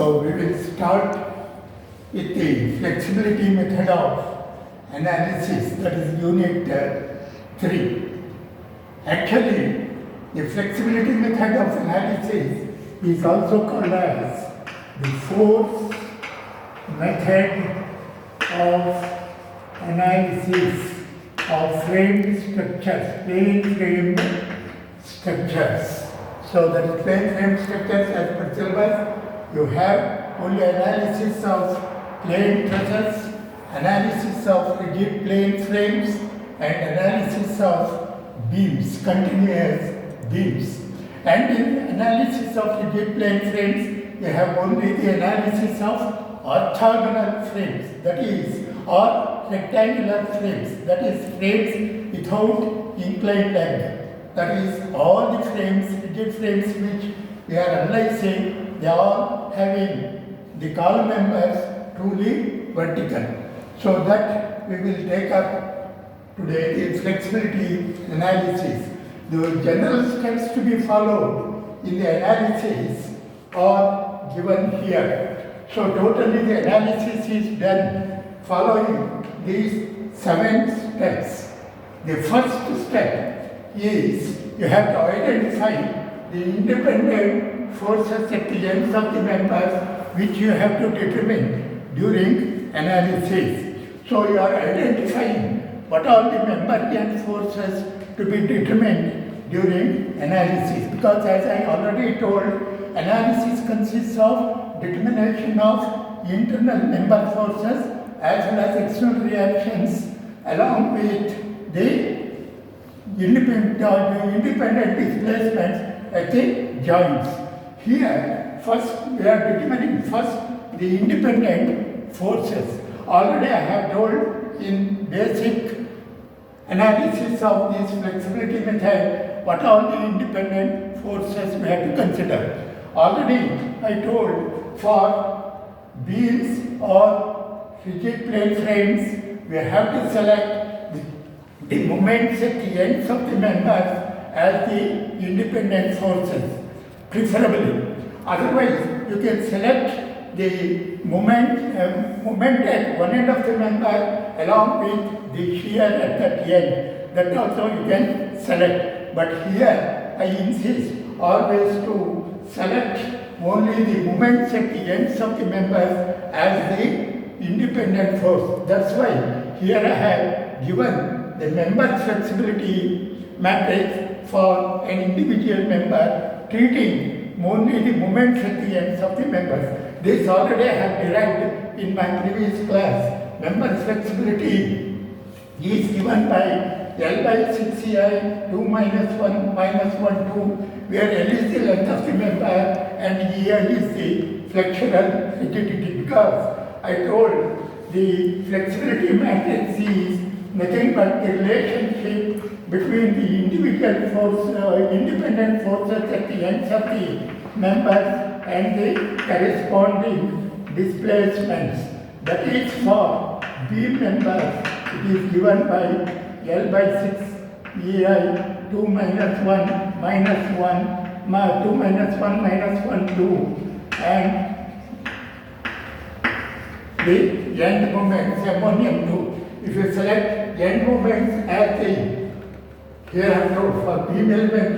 So we will start with the flexibility method of analysis, that is unit 3. Actually, the flexibility method of analysis is also called as the force method of analysis of frame structures, plane frame structures. So that is plane frame structures as per syllabus. You have only analysis of plane trusses, analysis of rigid plane frames, and analysis of beams, continuous beams. And in analysis of rigid plane frames, you have only the analysis of orthogonal frames, that is, or rectangular frames, that is, frames without inclined length. That is, all the frames, rigid frames which we are analyzing, they are all having the column members truly vertical. So that we will take up today the flexibility analysis. The general steps to be followed in the analysis are given here. So totally the analysis is done following these 7 steps. The first step is you have to identify the independent forces at the ends of the members which you have to determine during analysis. So you are identifying what are the member end forces to be determined during analysis, because as I already told, analysis consists of determination of internal member forces as well as external reactions along with the independent displacements at the joints. Here, first we are determining the independent forces. Already I have told in basic analysis of this flexibility method what all the independent forces we have to consider. Already I told for beams or rigid plane frames, we have to select the moments at the ends of the members as the independent forces, preferably. Otherwise, you can select the moment at one end of the member along with the shear at that end. That also you can select. But here I insist always to select only the moments at the ends of the members as the independent force. That's why here I have given the member flexibility matrix for an individual member, treating only the moments at the ends of the members. This already I have derived in my previous class. Member flexibility is given by L by 6CI 2 minus 1 minus 1 2, where L is the length of the member and EI is the flexural rigidity, because I told the flexibility matrix is nothing but the relationship between the independent forces at the ends of the members and the corresponding displacements. That is for beam members, it is given by L by 6 EI 2 minus 1 minus 1 2 minus 1 minus 1 2, and the end moments M1 M2. If you select end moments as the, here I have told for beam element,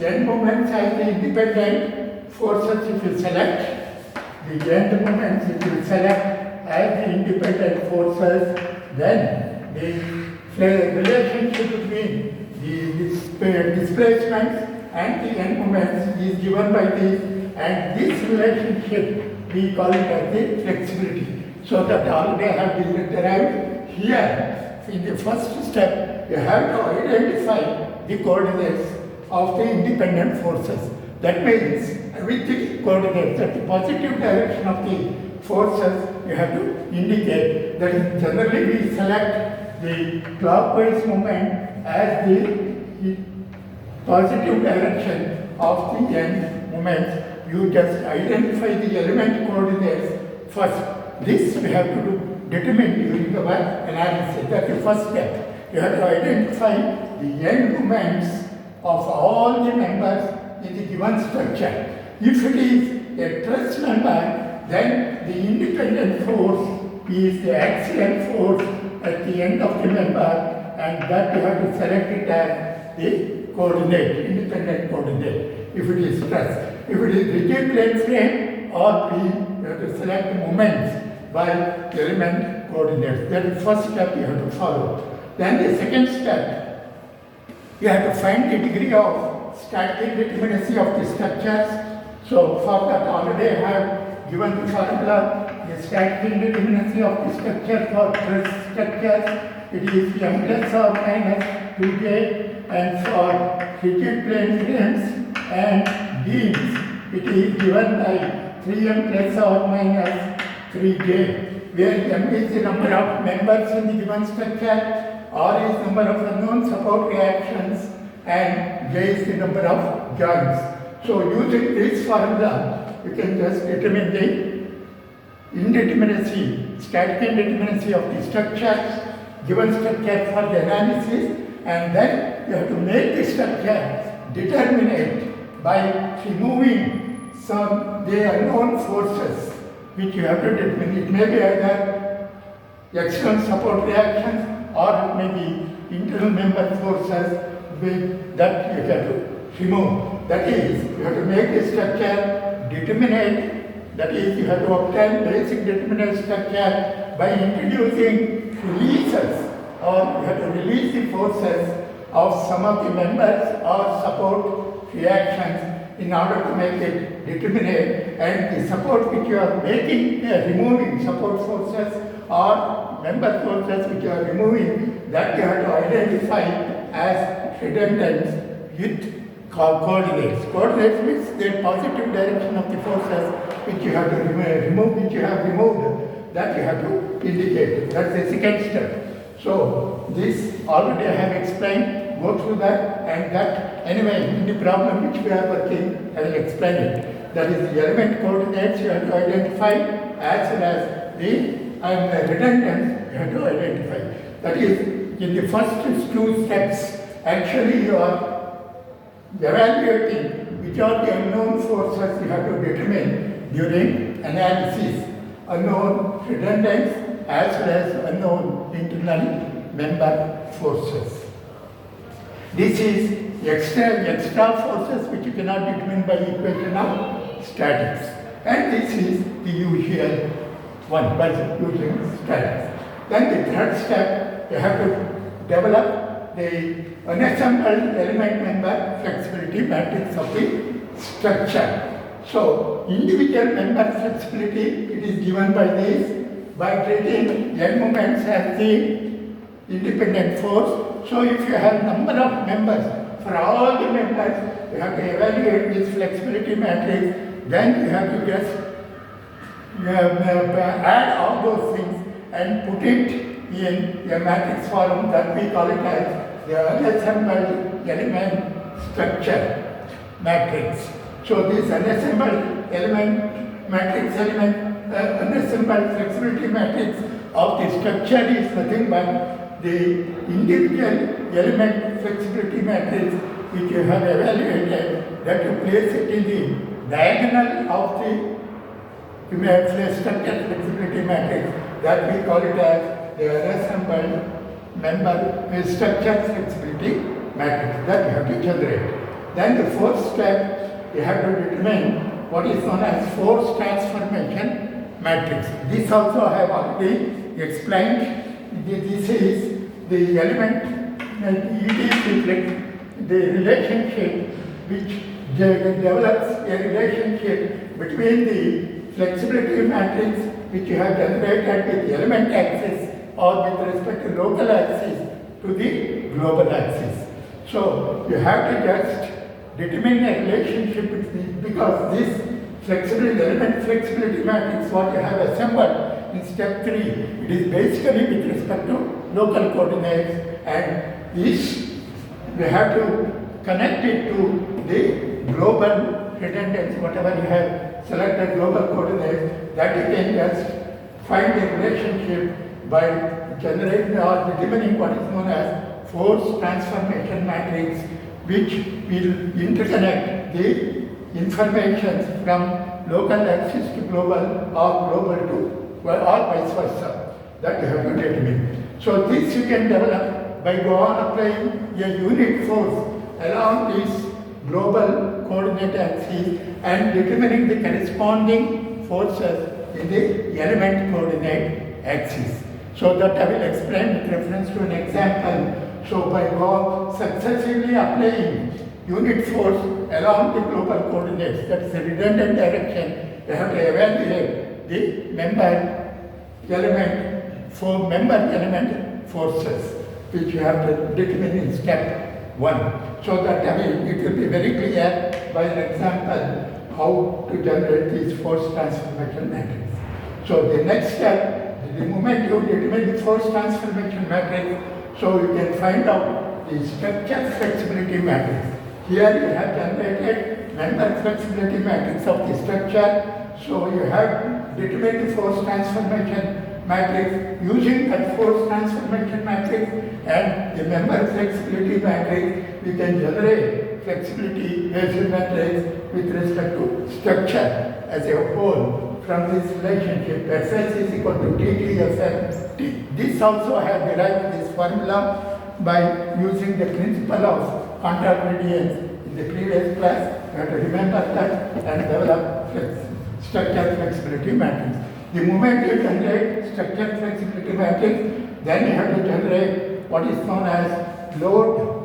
end moments as the independent forces, if you select the end moments, if you select as the independent forces, then the relationship between the displacements and the end moments is given by this, and this relationship we call it as the flexibility. So that already I have been derived here. In the first step, you have to identify the coordinates of the independent forces. That means with the coordinates, that the positive direction of the forces you have to indicate. That is, generally we select the clockwise moment as the positive direction of the end moments. You just identify the element coordinates first. This we have to determine during our analysis. That's the first step. You have to identify the end moments of all the members in the given structure. If it is a truss member, Then the independent force is the axial force at the end of the member, and that you have to select it as the coordinate, independent coordinate, if it is stress. If it is rigid plane frame or P, you have to select the moments by element coordinates. That is the first step you have to follow. Then the second step, you have to find the degree of static indeterminacy of the structures. So for that already I have given the formula, the static indeterminacy of the structure for truss structures. It is m plus or minus 2j, and for rigid plane frames and beams, it is given by 3m plus or minus 3j, where m is the number of members in the given structure, r is number of unknown support reactions, and j is the number of joints. So using this formula, you can just determine the indeterminacy, static indeterminacy of the structure, given structure for the analysis, and then you have to make the structure determinate by removing some the unknown forces which you have to determine. It may be either external support reactions or it may be internal member forces that you have to remove. That is, you have to make the structure determinate, that is, you have to obtain basic determinate structure by introducing releases, or you have to release the forces of some of the members or support reactions in order to make it determinate, and the support which you are making, removing support forces or member forces which you are removing, that you have to identify as redundant with coordinates. Coordinates means the positive direction of the forces which you have to remove, which you have removed, that you have to indicate. That's the second step. So this already I have explained, go through that, and that anyway in the problem which we are working, I will explain it. That is the element coordinates you have to identify, as well as the redundant you have to identify. That is, in the first two steps, actually you are evaluating which are the unknown forces you have to determine during analysis. Unknown redundants as well as unknown internal member forces. This is extra forces which you cannot determine by equation of statics. And this is the usual one by using statics. Then the third step, you have to develop the unassembled element member flexibility matrix of the structure. So, individual member flexibility, it is given by this, by treating n moments as the independent force. So, if you have number of members, for all the members, you have to evaluate this flexibility matrix, then you have to just add all those things and put it in a matrix form that we call it as the unassembled element structure matrix. So this unassembled element matrix unassembled flexibility matrix of the structure is nothing but the individual element flexibility matrix which you have evaluated, that you place it in the diagonal of the structure flexibility matrix, that we call it as the unassembled member structure flexibility matrix that you have to generate. Then the fourth step, you have to determine what is known as force transformation matrix. This also I have already explained. This is the element, it is the relationship which develops a relationship between the flexibility matrix which you have generated with the element axis or with respect to local axis to the global axis. So you have to just determine a relationship between, because this element flexibility matrix what you have assembled in step 3, it is basically with respect to local coordinates, and this we have to connect it to the global redundancy, whatever you have selected global coordinates, that you can just find a relationship by generating or determining what is known as force transformation matrix, which will interconnect the information from local axis to global or global to or vice versa. That you have to determine. So this you can develop by go on applying a unit force along this global coordinate axis and determining the corresponding forces in the element coordinate axis. So that I will explain with reference to an example. So by successively applying unit force along the global coordinates, that is a redundant direction, you have to evaluate the member element forces, which you have to determine in step 1. So that it will be very clear by an example how to generate this force transformation matrix. So the next step, the moment you determine the force transformation matrix, so you can find out the structure flexibility matrix. Here you have generated member flexibility matrix of the structure. So you have determined the force transformation matrix. Using that force transformation matrix and the member flexibility matrix, we can generate flexibility Hessian matrix with respect to structure as a whole from this relationship Fs is equal to Tt. This also I have derived this formula by using the principle of contact gradients in the previous class. You have to remember that and develop structure flexibility matrix. The moment you generate structure flexibility matrix, then you have to generate what is known as load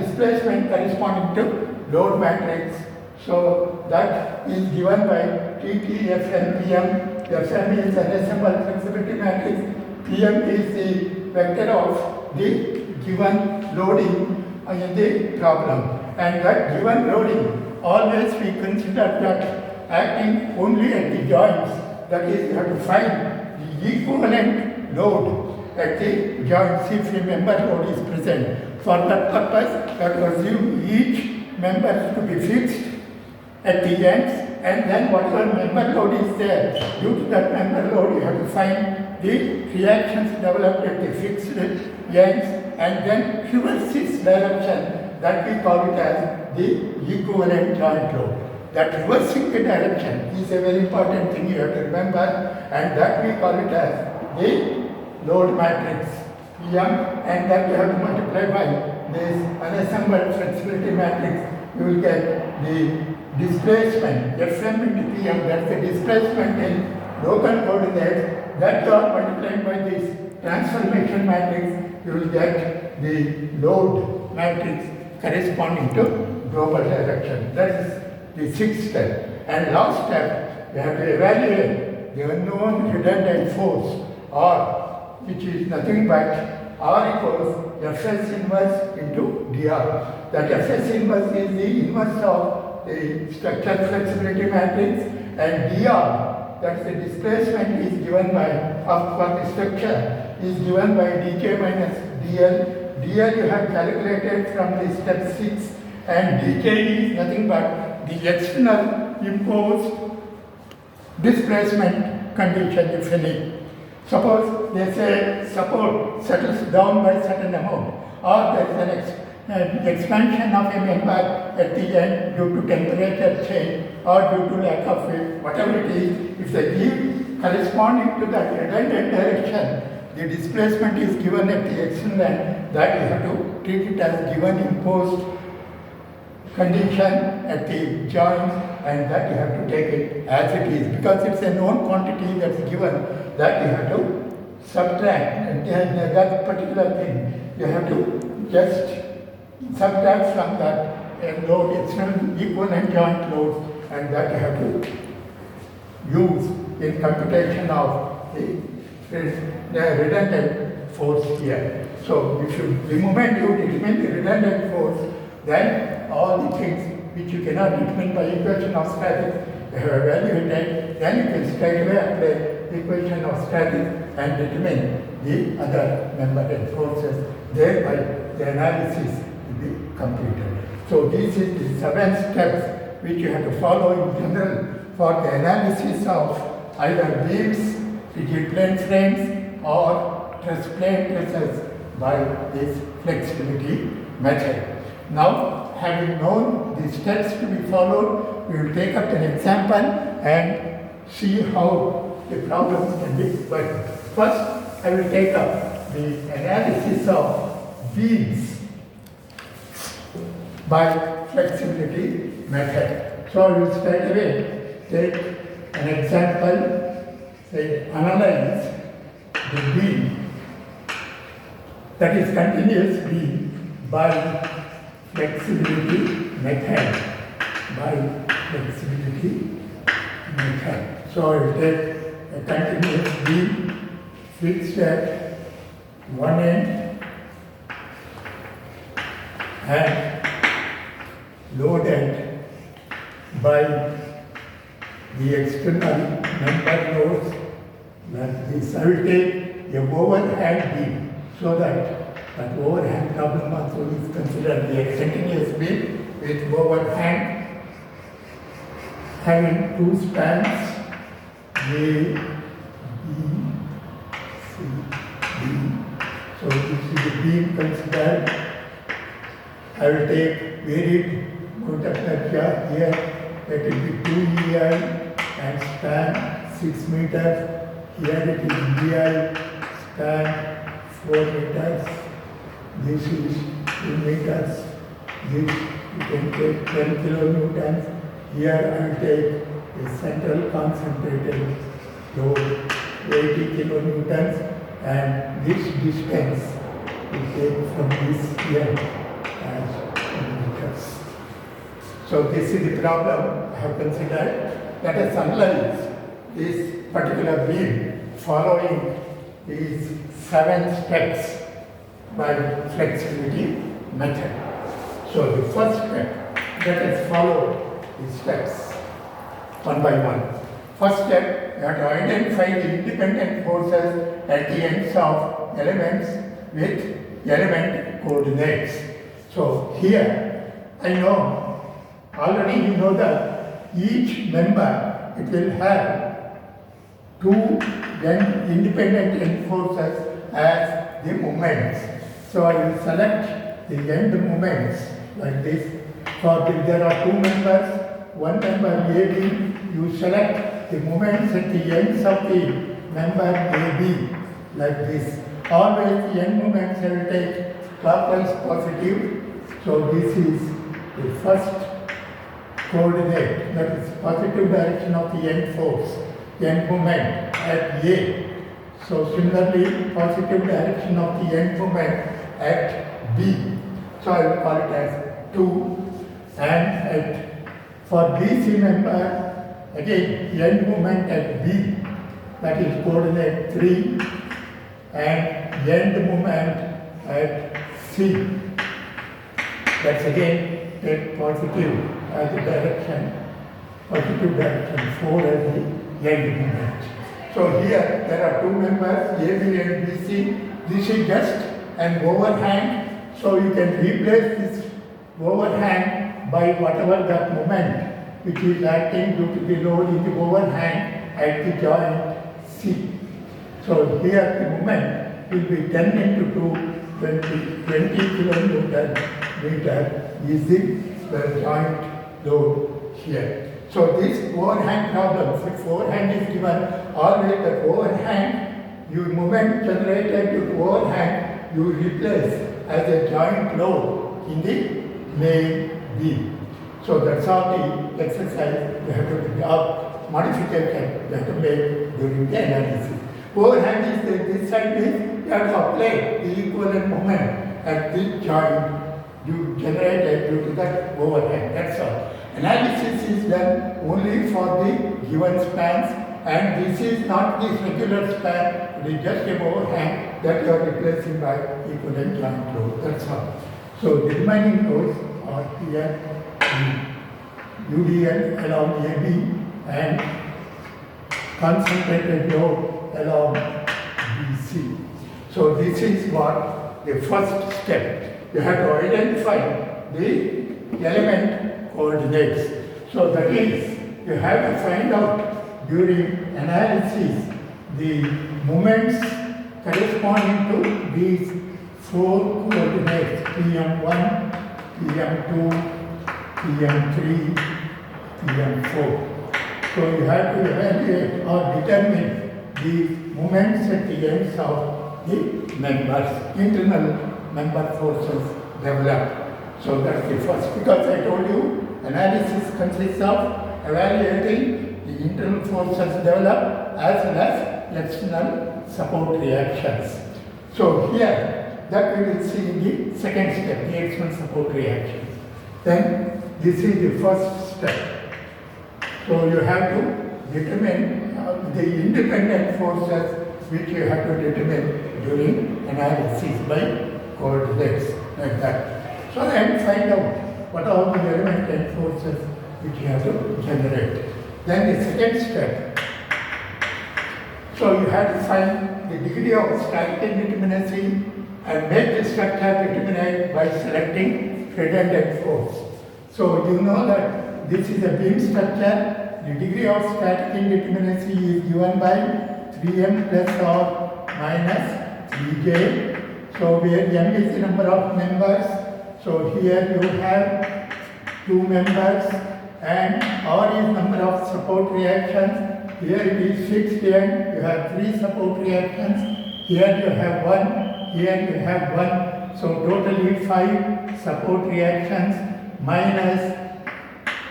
displacement corresponding to load matrix. So that is given by TTFNPM. Fm is an assembled flexibility matrix. Pm is the vector of the given loading in the problem. And that given loading, always we consider that acting only at the joints. That is, you have to find the equivalent load at the joints if a member load is present. For that purpose, you have to assume each member to be fixed at the ends, and then whatever member load is there, due to that member load, you have to find the reactions developed at the fixed ends, and then reverse this direction. That we call it as the equivalent joint load. That reversing the direction is a very important thing you have to remember, and that we call it as the load matrix Pm, and that you have to multiply by this unassembled flexibility matrix. You will get the displacement Fm into Pm, that's the displacement in local coordinates, that you are multiplying by this transformation matrix. You will get the load matrix corresponding to global direction. That is the 6th step. And last step, you have to evaluate the unknown redundant force, or which is nothing but R equals Fs inverse into dr. That Fs inverse is the inverse of the structure flexibility matrix, and dr, that is the displacement, is given by, for the structure, is given by dk minus dl. dl you have calculated from the step 6, and dk is nothing but the external imposed displacement condition, if any. Suppose they say support settles down by certain amount, or there is an expansion of a member at the end due to temperature change or due to lack of weight, whatever it is. If they give corresponding to that redundant direction, the displacement is given at the external end, that you have to treat it as given imposed condition at the joint, and that you have to take it as it is, because it's a known quantity that's given, that you have to subtract, and that particular thing you have to just subtract from that load, external equivalent joint load, and that you have to use in computation of the redundant force here. So if you, the moment you determine the redundant force, then all the things which you cannot determine by equation of statics, you have evaluated, then you can straight away apply the equation of statics and determine the other member and forces. Thereby the analysis will be completed. So this is the 7 steps which you have to follow in general for the analysis of either beams, rigid plane frames, or truss plane trusses by this flexibility method. Now, having known the steps to be followed, we will take up an example and see how the problems can be worked. First, I will take up the analysis of beams by flexibility method. So I will straight away take an example, say analyze the beam that is continuous beam by flexibility method. So I will take a continuous beam fixed at one end and loaded by the external member loads like this. I will take a overhang beam so that overhang problem also is considered. The continuous beam with overhang having two spans A, B, C, D. So this is the beam considered. I will take varied mode of inertia here. That will be 2 EI and span 6 meters. Here it is EI, span 4 meters. This is 2 meters. This you can take 10 kilonewtons. Here I will take a central concentrated load 80 kilonewtons, and this distance we take from this here as meters. So this is the problem I have considered. Let us analyze this particular beam following these 7 steps by flexibility method. So the first step, let us follow these steps one by one. First step, you have to identify the independent forces at the ends of elements with element coordinates. So here, I know, already you know that each member, it will have 2 independent end forces as the moments. So I will select the end moments like this. So there are 2 members, one member AB, you select the moments at the ends of the member AB like this. Always the end moments I will take clockwise positive. So this is the first coordinate, that is positive direction of the end force, end moment at A. So similarly, positive direction of the end moment at B. So I will call it as 2. And for BC member, again, end moment at B, that is coordinate 3, and end moment at C. That's again take positive as the direction, positive direction 4 as the end moment. So here there are 2 members, AB and BC. This is just an overhang, so you can replace this overhang by whatever that moment which is acting due to the load in the overhang at the joint C. So here the moment will be 10 into 2, 20 kilonewton meter is the joint load here. So this overhang problem, if overhang is given, always the overhang, your moment generated due to overhang, you replace as a joint load in the main beam. So that's all the exercise you have to do, or modification you have to make during the analysis. Overhang is this side is you have to apply the equivalent moment at the joint you generated due to that overhang. That's all. Analysis is done only for the given spans, and this is not this regular span, it is just a overhang that you are replacing by equivalent joint load. That's all. So the remaining loads are here, UDL along AB and concentrated load along BC. So this is what the first step. You have to identify the element coordinates. So that is, you have to find out during analysis the moments corresponding to these 4 coordinates, PM1, PM2, PM3, PM4. So you have to evaluate or determine the moments at the ends of the members, internal member forces developed. So that's the first, because I told you analysis consists of evaluating the internal forces developed as well as external support reactions. So here, that we will see in the second step, the external support reactions. Then this is the first step. So you have to determine the independent forces which you have to determine during analysis by coordinates like that. So then find out what are the element and forces which you have to generate. Then the second step. So you have to find the degree of static indeterminacy and make the structure determinate by selecting redundant force. So you know that this is a beam structure. The degree of static indeterminacy is given by 3m plus or minus 3j. So where m is the number of members. So here you have 2 members and r is number of support reactions. Here it is fixed and you have 3 support reactions. Here you have 1, here you have 1. So totally 5 support reactions minus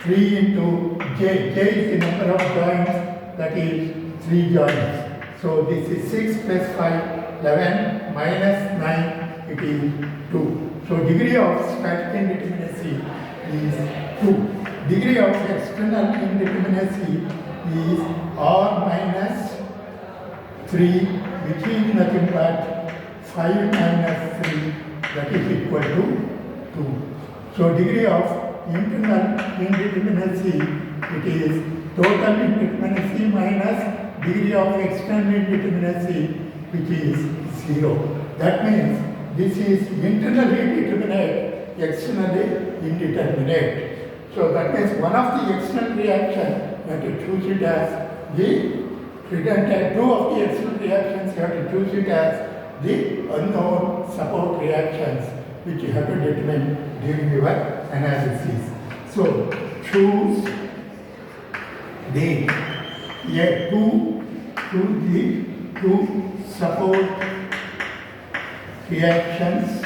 3 into j. J is the number of joints, that is 3 joints. So this is 6 plus 5, 11 minus 9, it is 2. So degree of static indeterminacy is 2. Degree of external indeterminacy is r minus 3, which is nothing but 5 minus 3, that is equal to 2. So degree of internal indeterminacy, it is total indeterminacy minus degree of external indeterminacy, which is 0. That means this is internally determinate, externally indeterminate. So that means one of the external reactions, you have to choose it as the redundant. 2 of the external reactions, you have to choose it as the unknown support reactions, which you have to determine during your analysis. So choose the two support reactions,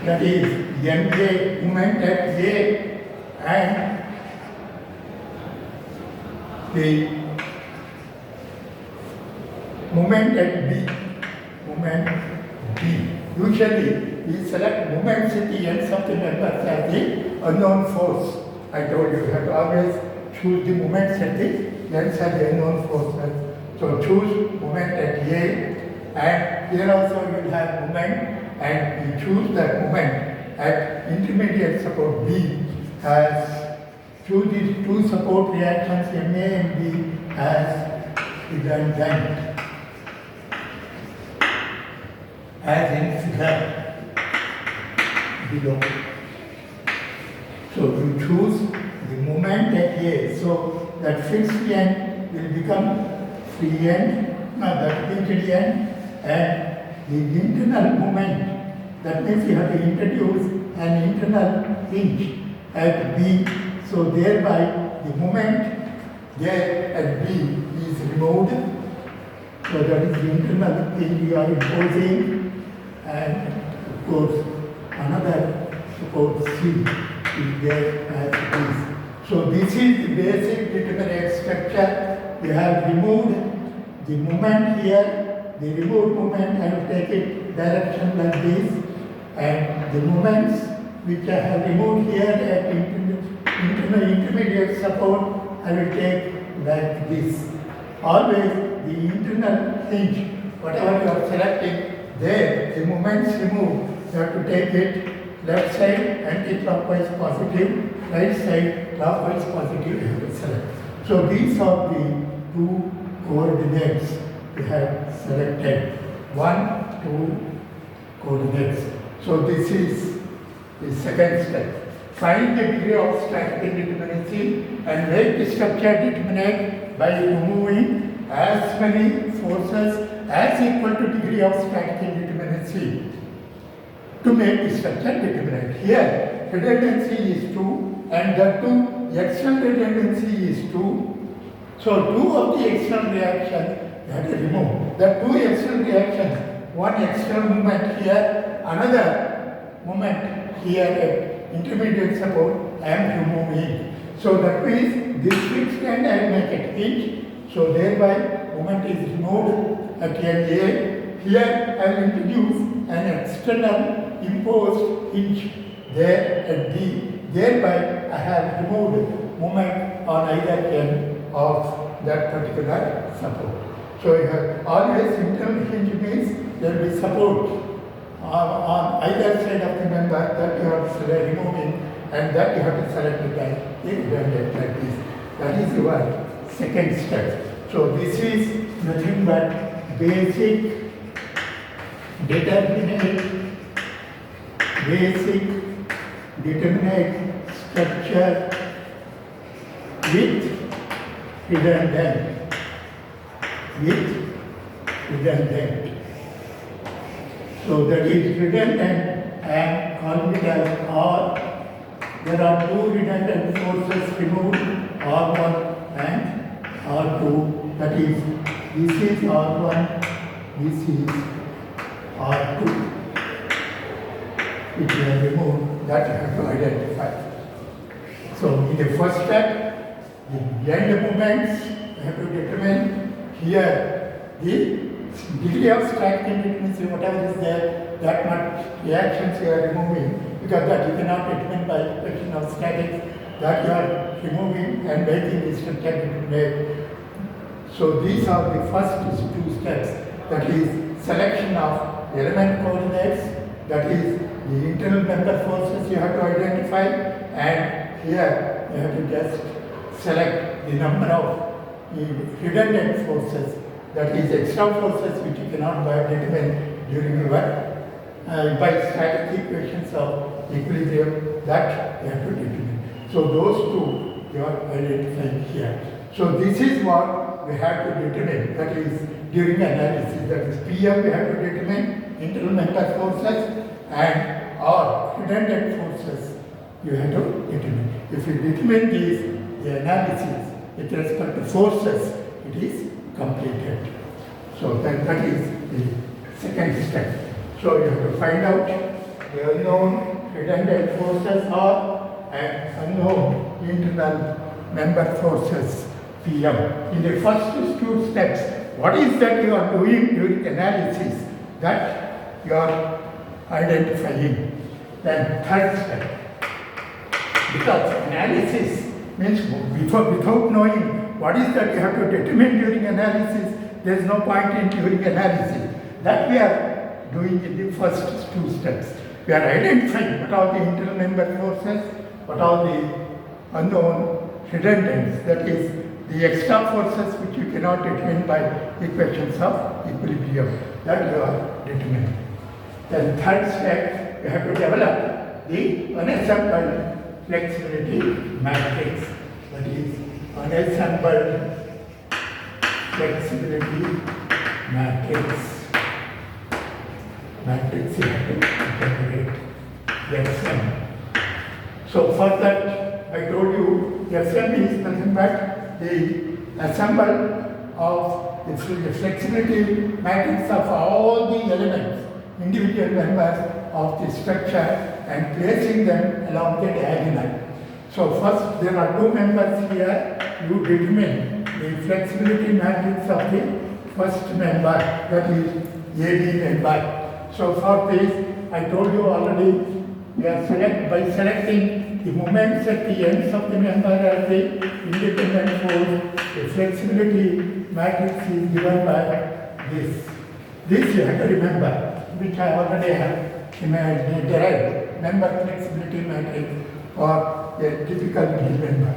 that is MJ, moment at J, and the moment at B, moment B. Usually we select moments at the ends of the members as the unknown force. I told you have to always choose the moments at the ends of the unknown forces. So choose moment at A, and here also you will have moment, and we choose that moment at intermediate support B as choose these 2 support reactions MA and B as redundant, as in figure below. So you choose the moment at A, so that fixed end will become free end, that rigid end, and the internal moment, that means you have to introduce an internal hinge at B, so thereby the moment there at B is removed, so that is the internal hinge we are imposing, and of course another support C is there as it is. So this is the basic determinate structure. We have removed the moment here, the removed moment, I will take it direction like this, and the moments which I have removed here at intermediate support, I will take like this. Always the internal hinge, whatever you are selecting, there the moments removed, you have to take it left side anti-clockwise positive, right side clockwise positive, you have to select. So these are the 2 coordinates we have selected. 1, 2 coordinates. So this is the second step. Find the degree of static indeterminacy and make the structure determinate by removing as many forces as equal to degree of static indeterminacy. to make the structure determinate. Here, redundancy is 2 and the 2 external redundancy is 2. So 2 of the external reactions you have to remove. The 2 external reactions, one external movement here, another movement here at intermediate support, I am removing. So that means this fixed end I will make it hinge. So thereby moment is removed at end A. Here I will introduce an external imposed hinge there at B. Thereby I have removed moment on either end of that particular support. So you have always internal hinge means there will be support on either side of the member that you have to removing, and that you have to select it as redundant like this. That is your second step. So this is nothing but basic determinate structure with redundant. So that is redundant and calling it as R. There are 2 redundant forces removed, R1 and R2. That is, this is R1, this is R2. Which we have removed, that you have to identify. So in the first step, the end moments you have to determine. Here the degree of static indeterminacy, whatever is there, that much reactions you are removing, because that you cannot determine by equation of statics, that you are removing and making this structure determinate. So these are the first 2 steps, that is selection of element coordinates, that is the internal member forces you have to identify, and here you have to just select the number of redundant forces, that is extra forces which you cannot determine during your by static equations of equilibrium, that you have to determine. So those 2 you are identifying here. So this is what we have to determine, that is during analysis, that is PM we have to determine internal member forces and or redundant forces you have to determine. If you determine these, the analysis with respect to forces, it is completed. So that is the second step. So you have to find out the unknown redundant forces or and unknown internal member forces PM. In the first 2 steps, what is that you are doing during analysis, that you are identifying. Then third step, because analysis means without knowing what is that you have to determine during analysis, there is no point in during analysis. That we are doing in the first 2 steps. We are identifying what are the internal member forces, what are the unknown redundants, that is the extra forces which you cannot determine by equations of equilibrium, that you are determining. Then third step, you have to develop the unassembled flexibility matrix, that is unassembled flexibility matrix. Matrix you have to generate SM. So for that, I told you SM is nothing but the assemble of the flexibility matrix of all the elements, individual members of the structure, and placing them along the diagonal. So first there are 2 members here. You determine the flexibility matrix of the first member, that is AB member. So for this, I told you already, we are by selecting the moments at the ends of the member as the independent force, the flexibility matrix is given by this. This you have to remember, which I already have derived, member flexibility matrix for a typical middle member.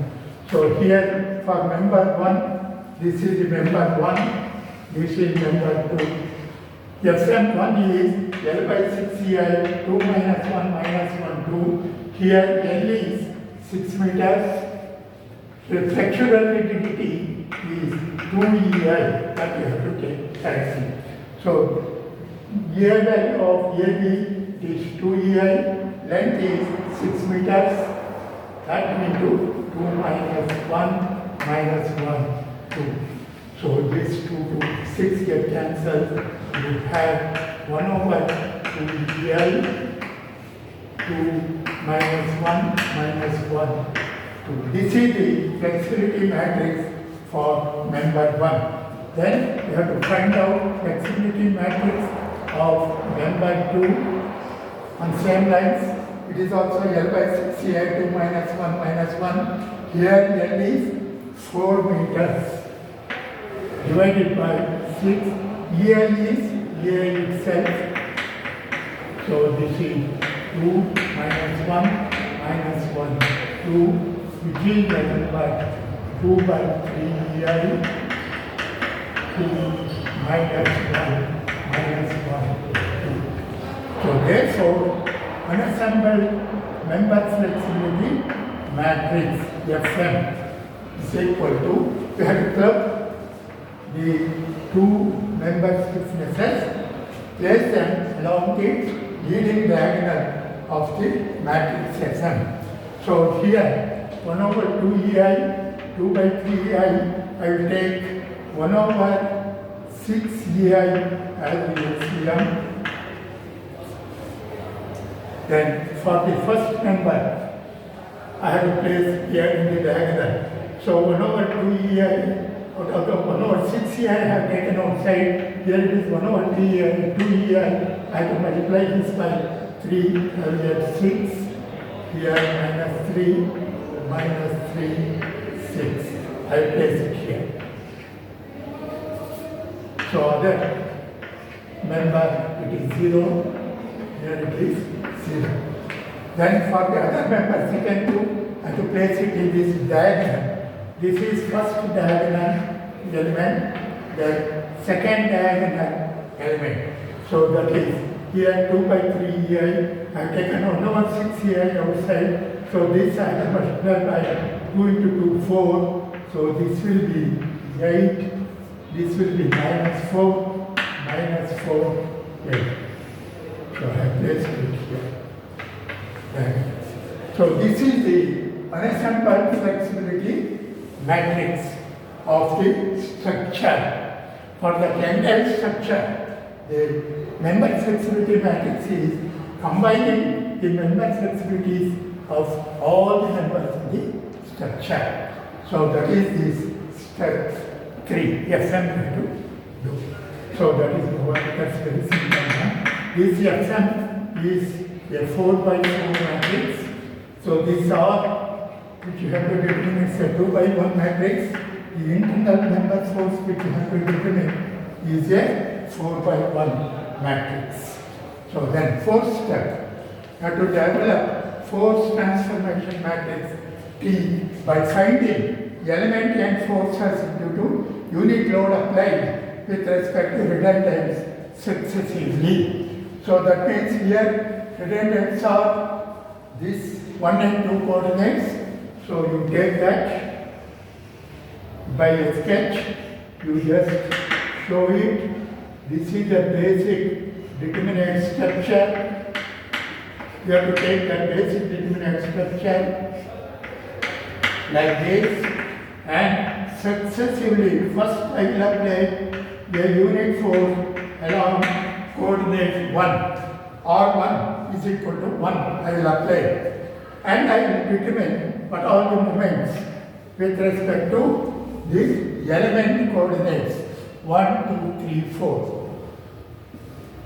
So here for member 1, this is the member 1, this is member 2. Fm1 is L by 6Ci, 2 minus 1 minus 1, 2. Here L is 6 meters. The flexural rigidity is 2EI, that you have to take correctly. So, EI value of AB it is 2 EI, length is 6 meters, that into 2 minus 1 minus 1, 2. So this 2 to 6 get cancelled. You have 1 over 2 EI, 2 minus 1 minus 1, 2. This is the flexibility matrix for member 1. Then you have to find out flexibility matrix of member 2 on same lines. It is also L by 6 here, 2 minus 1 minus 1. Here L is 4 meters divided by 6. EL is EL itself. So this is 2 minus 1 minus 1, 2, which is given by 2 by 3 EI. 2 minus 1 minus 1, 2. So therefore, unassembled member flexibility matrix Fm is equal to, we have to plug the two member stiffnesses, place them along the leading diagonal of the matrix Fm. So here 1 over 2 EI, 2 by 3 EI, I will take 1 over 6 EI as the LCM. Then for the first member, I have to place here in the diagonal. So 1 over 2 EI, out of the 1 over 6 EI I have taken outside. Here it is 1 over 3 EI, 2 EI. I have to multiply this by 3, I will get 6. Here minus 3, minus 3, 6. I will place it here. So other member it is 0, here it is 0. Then for the other member, second two, I have to place it in this diagonal. This is first diagonal element, the second diagonal element. So that is here 2 by 3 EI, I have taken 1 over 6 EI outside. So this I have multiplied by 2 into 2, 4. So this will be 8. This will be minus 4, 8. So I have placed it here. Then, so this is the unassembled flexibility matrix of the structure. For the tensile structure, the member flexibility matrix is combining the member flexibilities of all the members in the structure. So that is this step 3, Fm to do. So that is what, that's very simple. This Fm is a 4 by 4 matrix. So these are, which you have to determine, it's a 2 by 1 matrix. The internal member force which you have to determine is a 4 by 1 matrix. So then fourth step, you have to develop force transformation matrix T by finding element and forces due to unit load applied with respect to redundants successively. So that means here redundants are this 1 and 2 coordinates. So you take that by a sketch, you just show it. This is the basic determinate structure. You have to take that basic determinate structure like this, and successively first I will apply the unit force along coordinate 1. R1 is equal to 1, I will apply. And I will determine what are the moments with respect to these element coordinates 1, 2, 3, 4.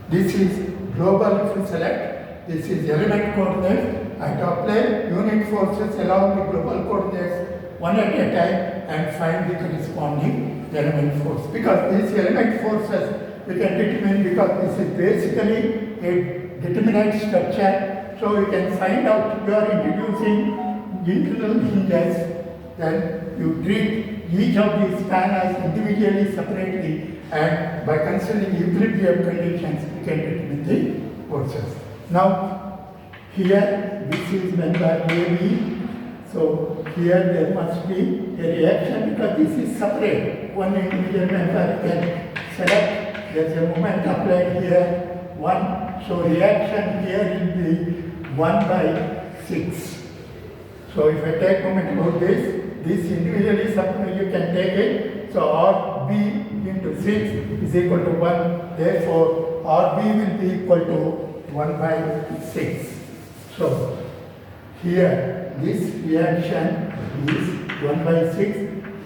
This is global if you select. This is element coordinate. I have to apply unit forces along the global coordinates one at a time and find the corresponding element force. Because these element forces we can determine, because this is basically a determinate structure. So we can find out, you are introducing internal hinges, then you treat each of these spanners individually, separately, and by considering equilibrium conditions, we can determine the forces. Now, here, this is member AB. So here there must be a reaction because this is separate. One individual member can select, there's a moment applied here, one So reaction here will be 1 by 6. So if I take moment about this individually you can take it. So RB into 6 is equal to 1. Therefore, RB will be equal to 1 by 6. So here this reaction is 1 by 6.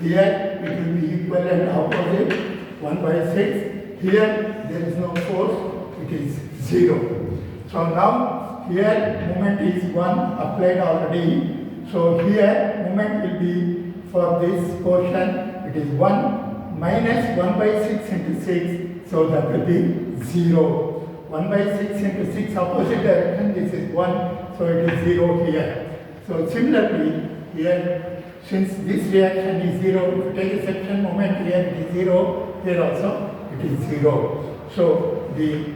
Here it will be equal and opposite 1 by 6. Here there is no force, it is 0. So now here moment is 1 applied already. So here moment will be for this portion, it is 1 minus 1 by 6 into 6. So that will be 0. 1 by 6 into 6 opposite direction, this is 1. So it is 0 here. So similarly here, since this reaction is 0, if you take a section moment here it is 0, here also it is 0. So the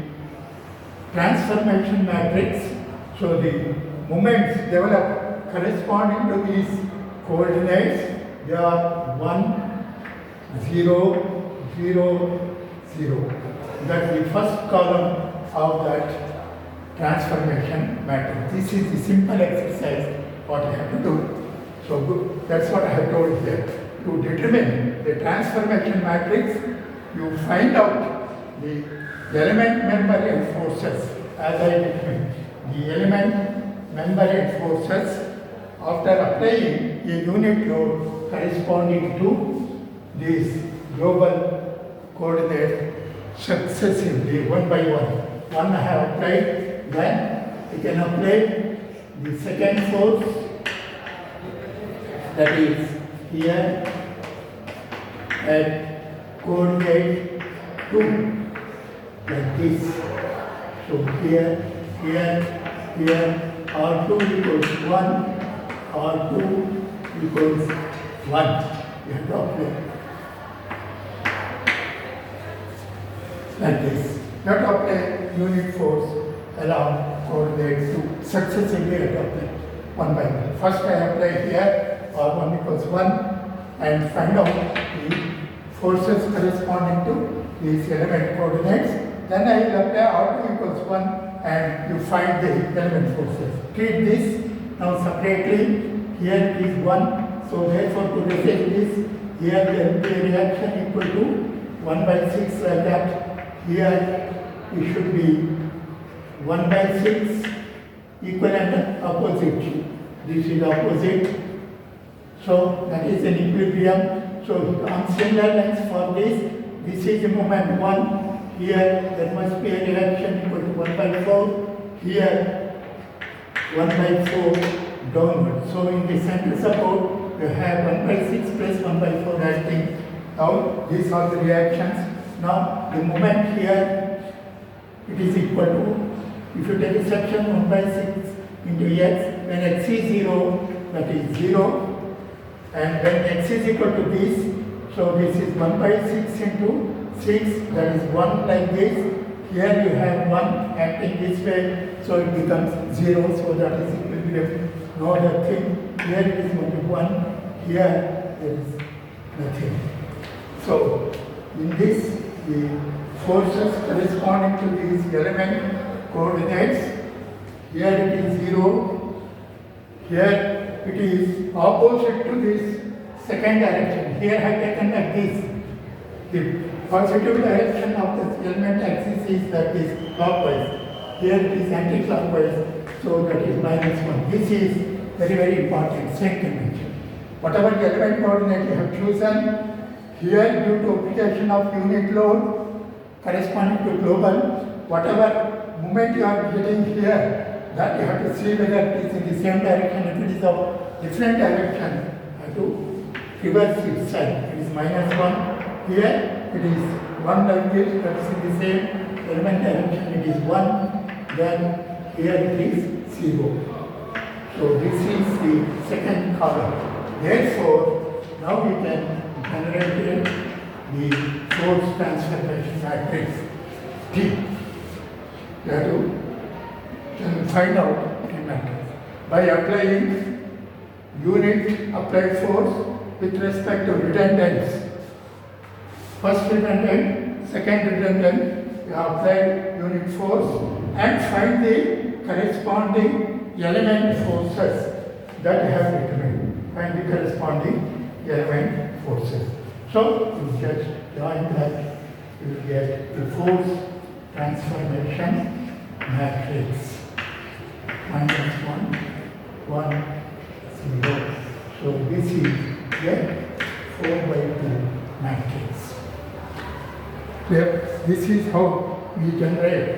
transformation matrix, so the moments developed corresponding to these coordinates, they are 1, 0, 0, 0. That's the first column of that transformation matrix. This is the simple exercise what I have to do. So that's what I have told here. To determine the transformation matrix, you find out the element, member and forces as I determined. The element, member and forces after applying a unit load corresponding to this global coordinate successively, one by one. One I have applied, then you can apply the second force, that is here at coordinate 2, like this. So here, R2 equals 1, R2 equals 1. You have to apply like this. You have to apply unit force along coordinate 2 successively. You have to apply 1 by 1. First I apply here R1 equals 1 and find out the forces corresponding to these element coordinates. Then I will apply R2 equals 1 and you find the element forces. Treat this now separately. Here it is 1. So therefore to replace this, here there will be a reaction equal to 1 by 6 like that. Here it should be 1 by 6 equal and opposite. This is opposite. So that is an equilibrium. So on similar lines for this is the moment 1. Here there must be a reaction equal to 1 by 4. Here 1 by 4 downward. So in the center support you have 1 by 6 plus 1 by 4 acting. Now these are the reactions. Now the moment here it is equal to, if you take a section 1 by 6 into x, when x is 0, that is 0. And when x is equal to this, so this is 1 by 6 into 6, that is 1 like this. Here you have 1 acting this way, so it becomes 0, so that is equilibrium. No other thing. Here it is only 1, here there is nothing. So in this, the forces corresponding to these element coordinates, here it is 0, here it is opposite to this second direction. Here I have taken like this. The positive direction of this element axis is that is clockwise. Here it is anti-clockwise, so that is -1. This is very, very important, same convention. Whatever the element coordinate you have chosen, here due to application of unit load corresponding to global, whatever moment you are getting here, that you have to see whether it is in the same direction. If it is of different direction, you have to reverse its sign. It is -1. Here it is 1 like this, that is in the same element direction, it is 1. Then here it is 0. So this is the second column. Therefore, now we can generate the force transformation matrix T. You have to find out T matrix by applying unit applied force with respect to redundants. First redundant, second redundant, you have applied unit force and find the corresponding element forces that have determined. Find the corresponding element forces. So you just join that, you will get the force transformation matrix. -1, 1, 0. So this is a 4/2 matrix. This is how we generate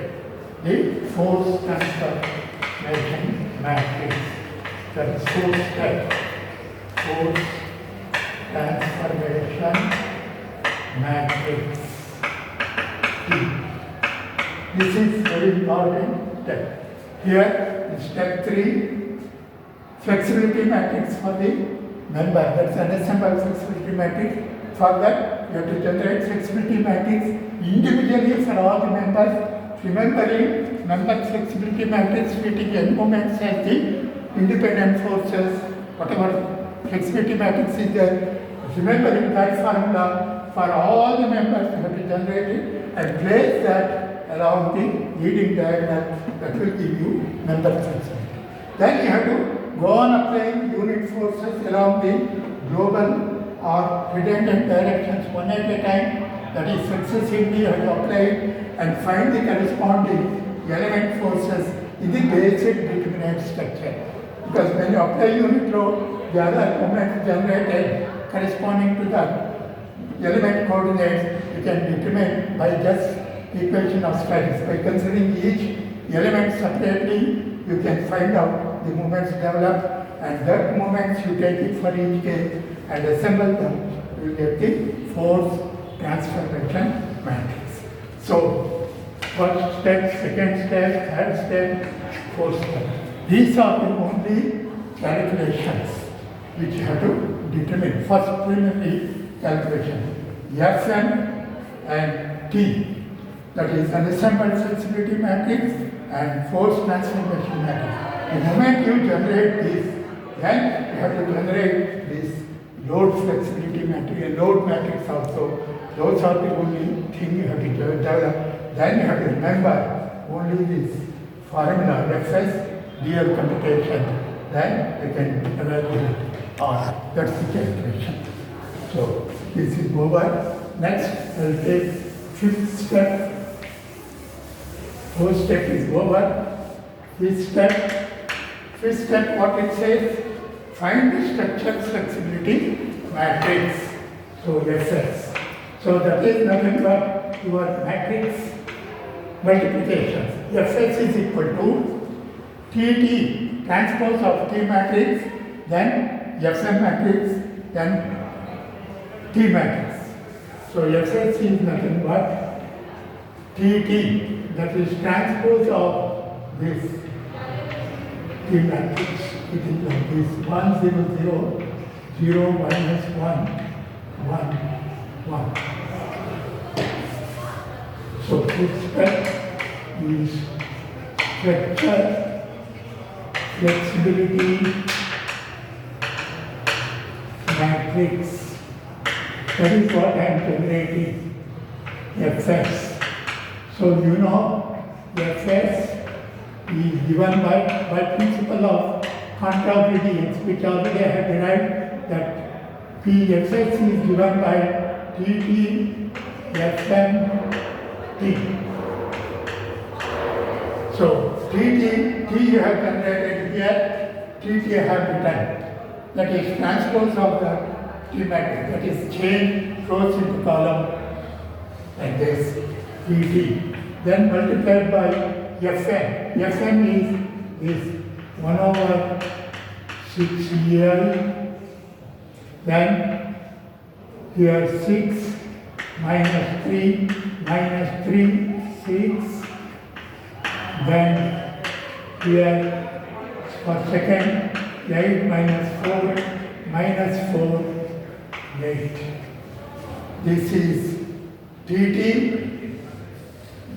the force transformation matrix. That is force step. Force transformation matrix. This is very important step. Here in step 3, flexibility matrix for the member. That's an assembled flexibility matrix. For that, you have to generate flexibility matrix individually for all the members. Remembering member flexibility matrix treating n moments as the independent forces, whatever flexibility matrix is there. Remembering that formula for all the members, you have to generate it and place that along the leading diagonal. That will give you member flexibility. Then you have to go on applying unit forces along the global or redundant directions one at a time. That is, successively you have to apply it and find the corresponding element forces in the basic determinant structure. Because when you apply unit load, the other moment generated corresponding to the element coordinates, you can determine by just equation of status. By considering each element separately, you can find out the moments developed, and that moments you take it for each case and assemble them, you will get the force transformation matrix. So, first step, second step, third step, fourth step. These are the only calculations which you have to determine. First preliminary calculation, Fn and T. That is an assembled flexibility matrix and force transformation matrix. The moment you generate this, then you have to generate this load flexibility matrix, a load matrix also. Those are the only thing you have to develop. Then you have to remember only this formula, Fs, dl computation. Then you can evaluate R. That's the calculation. So this is over. Next, I will take fifth step. Fourth step is over. Fifth step, what it says? Find the structure flexibility matrix. So Fs. So that is nothing but your matrix multiplications. Fs is equal to Tt, transpose of T matrix, then Fm matrix, then T matrix. So Fs is nothing but Tt, that is transpose of this T matrix. It is like this: 1, 0, 0, 0, minus 1, 1, 1. So this step is structure flexibility matrix. That is what I am generating, Fs. So you know Fs is given by principle of contrariety, which already I have derived, that Pfs is given by Tt, Fm, T. So T you have generated here, Tt I have written. That is transpose of the T matrix, that is change rows into column like this, Tt. Then multiplied by Fn. Fn is 1 over 6l. Then here 6 minus 3 minus 3, 6. Then here for second, 8 minus 4, 8. This is Tt,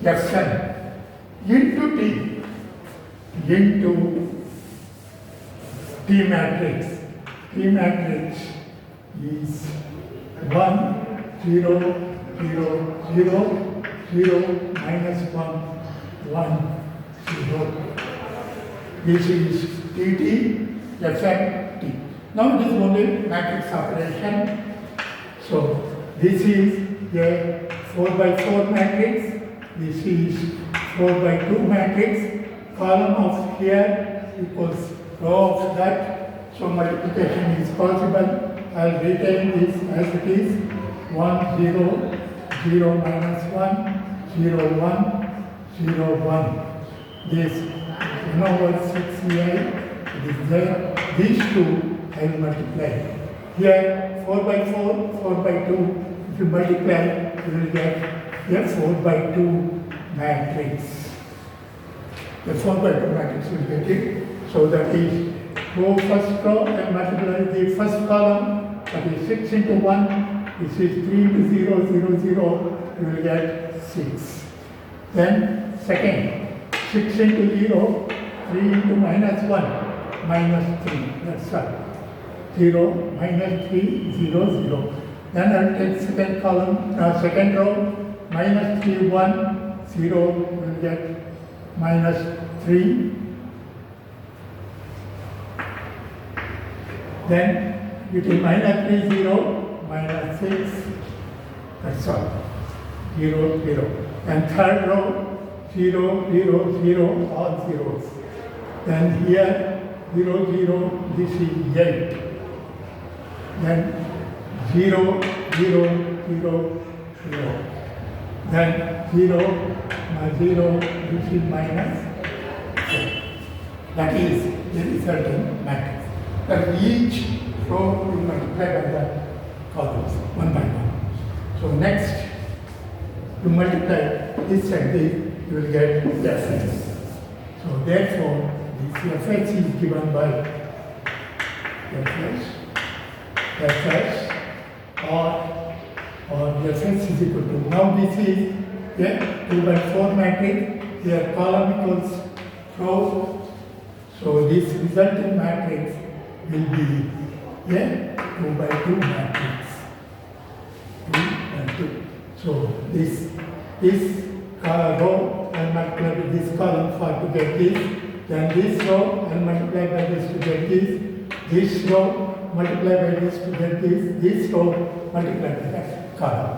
Fn into T, into T matrix. T matrix is 1, 0, 0, 0, 0, minus 1, 1, 0. This is TT, FMT. Now it is only matrix operation. So this is a 4 by 4 matrix. This is 4 by 2 matrix. Column of here equals row of that. So multiplication is possible. I'll retain this as it is. 1, 0, 0 minus 1, 0, 1, 0, 1. This 1 over 6 here, it is there. These two I will multiply. Here 4 by 4, 4 by 2. If you multiply, you will get a 4 by 2 matrix. The 4 by 2 matrix will get it. So that is first row and multiply the first column, that is 6 into 1, this is 3 into 0, 0, 0, you will get 6. Then second, 6 into 0, 3 into minus 1, minus 3, that's all. 0, minus 3, 0, 0. Then I will take second column, second row, minus 3, 1, 0, you will get minus 3. Then between minus 3, 0, minus 6, that's all, 0, 0. And third row, 0, 0, 0, all zeros. Then here, 0, 0, this is 8. Then 0, 0, 0, 0. Then 0, 0, this is minus 8. That is the resulting matrix. That each row will multiply by the columns, one by one. So next, you multiply this and this, you will get fx. So therefore, this fx is given by fx or fx is equal to, now this is a 2 by 4 matrix, here column equals row, so this resulting matrix will be a 2 by 2 matrix. 2 by 2. So this row and multiply with this column for to get this, then this row and multiply by this to get this row multiply by this to get this row multiply by that column.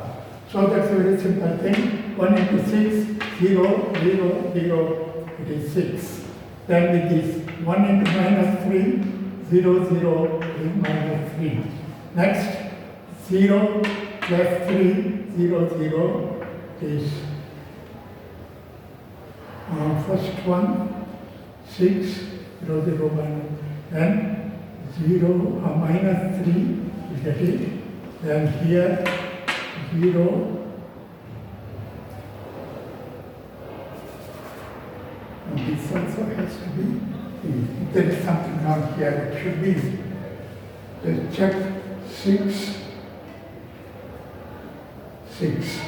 So that's a very simple thing. 1 into 6, 0, 0, 0, it is 6. Then with this 1 into minus 3, 0, 0 is minus 3. Next, 0 plus 3, 0, 0 is first one, 6, 0, 0, minus, then 0, minus 3, you get it. Then here, 0, and this also has to be. If there is something wrong here, it should be. Let's check 6, 6,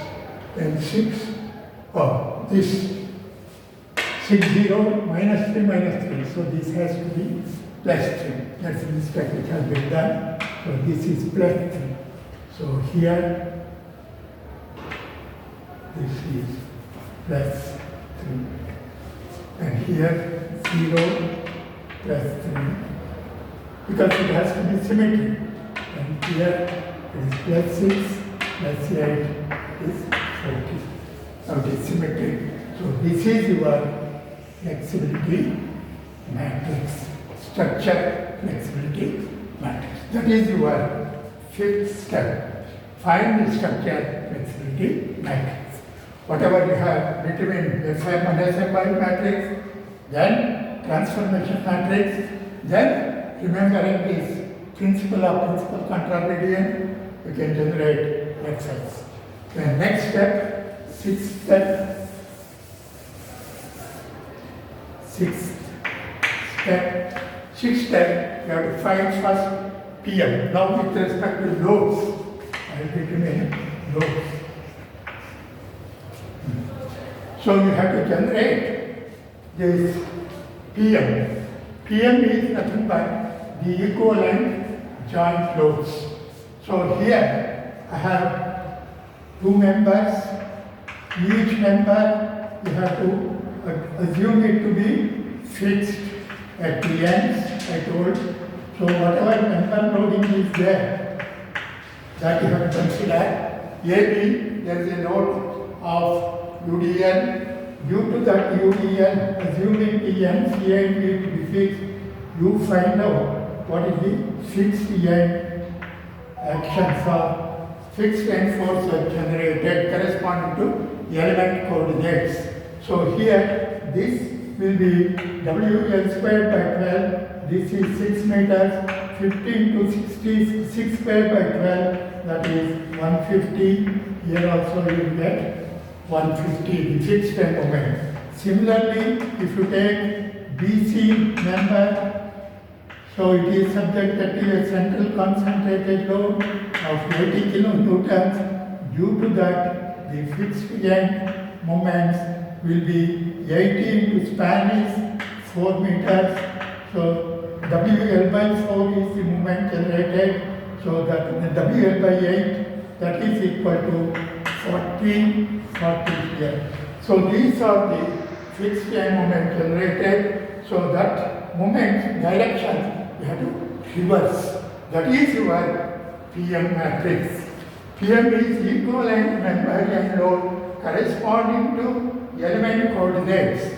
then 6, oh, this 6, 0, minus 3, minus 3. So this has to be plus 3. That's the mistake which has been done. So this is plus 3. So here, this is plus 3. And here, 0 plus 3. Because it has to be symmetric. And here, it is plus 6, plus 8 is 40. Now it is symmetric. So this is your flexibility matrix, structure flexibility matrix. That is your fifth step. Find the structure flexibility matrix. Whatever you have between SM and SM matrix, then transformation matrix, then remembering this principle of principal contrarian, you can generate XS. The next step, sixth step, you have to find first PM. Now with respect to loads, I will determine loads. So you have to generate this PM. PM is nothing but the equivalent joint loads. So here I have two members. Each member you have to assume it to be fixed at the ends, I told. So whatever member loading is there, that you have to consider. AB, there is a load of UDL. Due to that UDL, assuming the ends here to be fixed, you find out what is the fixed end actions or fixed end force are generated corresponding to element coordinates. So here, this will be WL squared by 12. This is 6 meters, 15 to 60, 6 squared by 12, that is 150. Here also you will get 150, the fixed end moment. Similarly, if you take BC member, so it is subjected to a central concentrated load of 80 kilonewtons. Due to that, the fixed end moments will be 18 to span is 4 meters. So WL by 4 is the moment generated. So that WL by 8, that is equal to 40 here. So these are the fixed end moment generated. So that moment direction you have to reverse. That is your PM matrix. PM is equivalent member and load corresponding to element coordinates.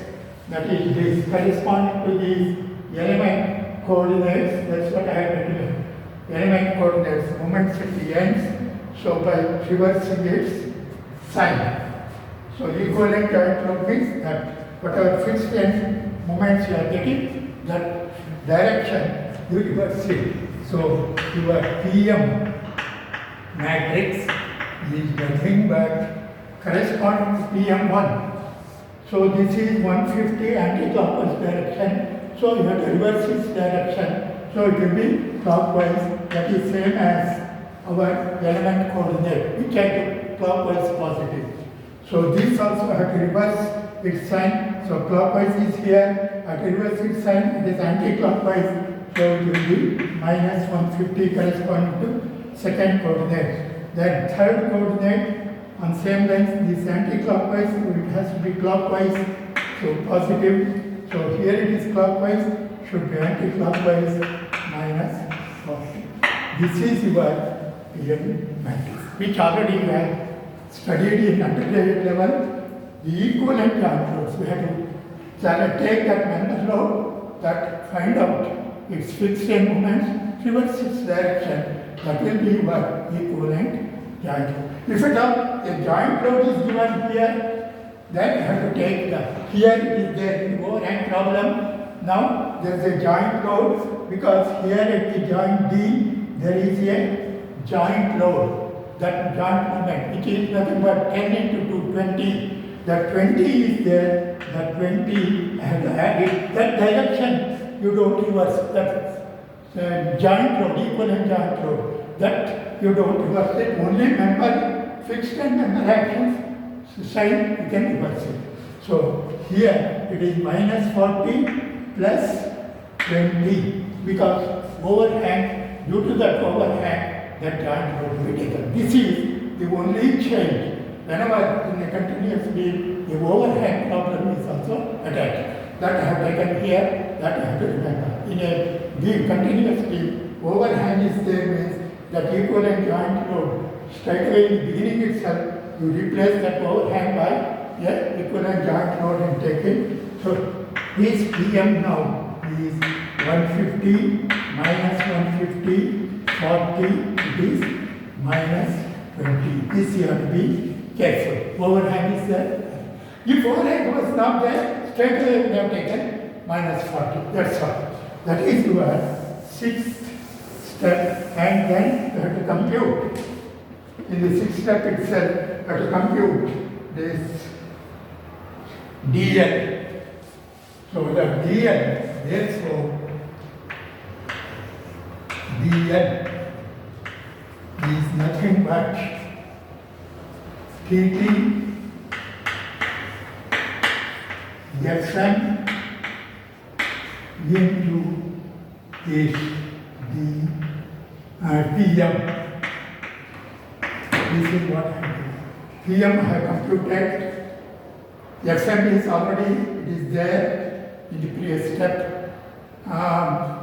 That is this corresponding to these element coordinates. That's what I have written. Element coordinates, moments at the ends. So by reversing its sign. So equivalent joint load means that whatever fixed end moments you are getting, that direction you reverse it. So your PM matrix is nothing but corresponding to PM1. So this is 150 anti-clockwise direction. So you have to reverse its direction. So it will be clockwise. That is same as our element coordinate, which are clockwise positive. So this also have to reverse its sign. So clockwise is here, have to reverse its sign, it is anti-clockwise. So it will be minus 150 corresponding to second coordinate. Then third coordinate on same lines, this anti-clockwise, so it has to be clockwise, so positive. So here it is clockwise, should be anti-clockwise minus 40. This is your PM matrix, which already you have studied in undergraduate level. The equivalent joint loads, we have to take that member load, that find out its fixed end moments, reverse its direction. That will be your equivalent joint load. If at all a joint load is given here, then you have to take here it is there in the overhang problem. Now there is a joint load because here at the joint D there is a joint load. That joint moment, which is nothing but 10 into 220. That 20 is there, that 20 I have to add it. That direction you don't reverse. That joint load, equivalent joint load. That you don't reverse it. Only member, fixed and member actions, sign you can reverse it. So here it is minus 40 plus 20 because overhang, due to that overhang, that joint load will be taken. This is the only change. Whenever in a continuous beam, the overhang problem is also attached. That I have taken here, that I have to remember. In a beam, continuous beam, overhang is there means that equivalent joint load. Straight away in the beginning itself, you replace that overhang by equivalent joint load and take it. So this PM now is 150 minus 150, 40, it is minus 20. This you have to be careful. Overhang is there. If overhang was not there, straight away we have taken minus 40. That's all. That is your sixth step, and then you have to compute. In the sixth step itself, you have to compute this DL. So the DL, therefore, DL is nothing but TT Fn into this PM. This is what I do. PM I have computed Fm is already, it is there in the previous step.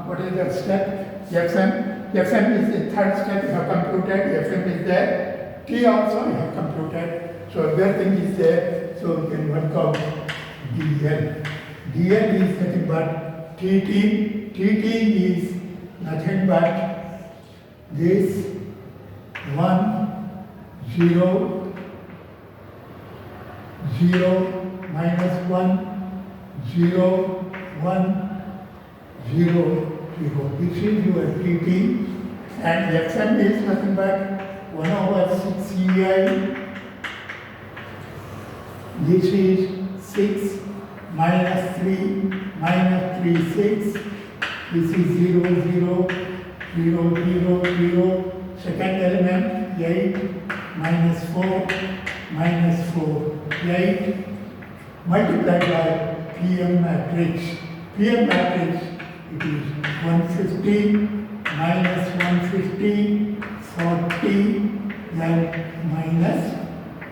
What is that step? Fm is the third step you have computed, Fm is there. T also you have computed. So everything is there. So you can work out dl. dl is nothing but tt. tt is nothing but this 1, 0, 0, minus 1, 0, 1, 0, 0. This is your tt, and Fm is nothing but 1 over 6 ei. This is 6 minus 3, 6. This is 0, 0, 0, 0, 0. Second element, 8, minus 4, 8, multiplied by PM matrix. PM matrix, it is 150, minus 150, 40, then minus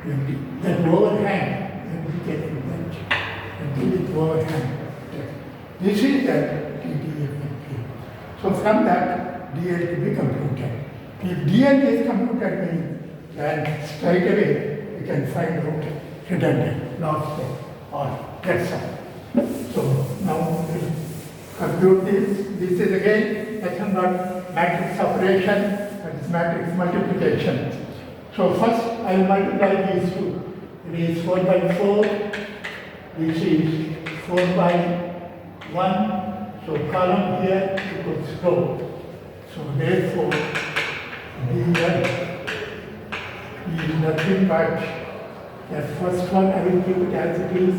20. That overhang, that we get that. This overhang. This is that TTFM. So from that, DL to be computed. If DL is computed, then straight away we can find out redundant, not so, or that's all. So now we compute this. This is again nothing but matrix operation, that is matrix multiplication. So first I will multiply these two. It is 4 by 4. This is 4 by 1. So column here equals row. So therefore, dl is nothing but that first one I will keep it as it is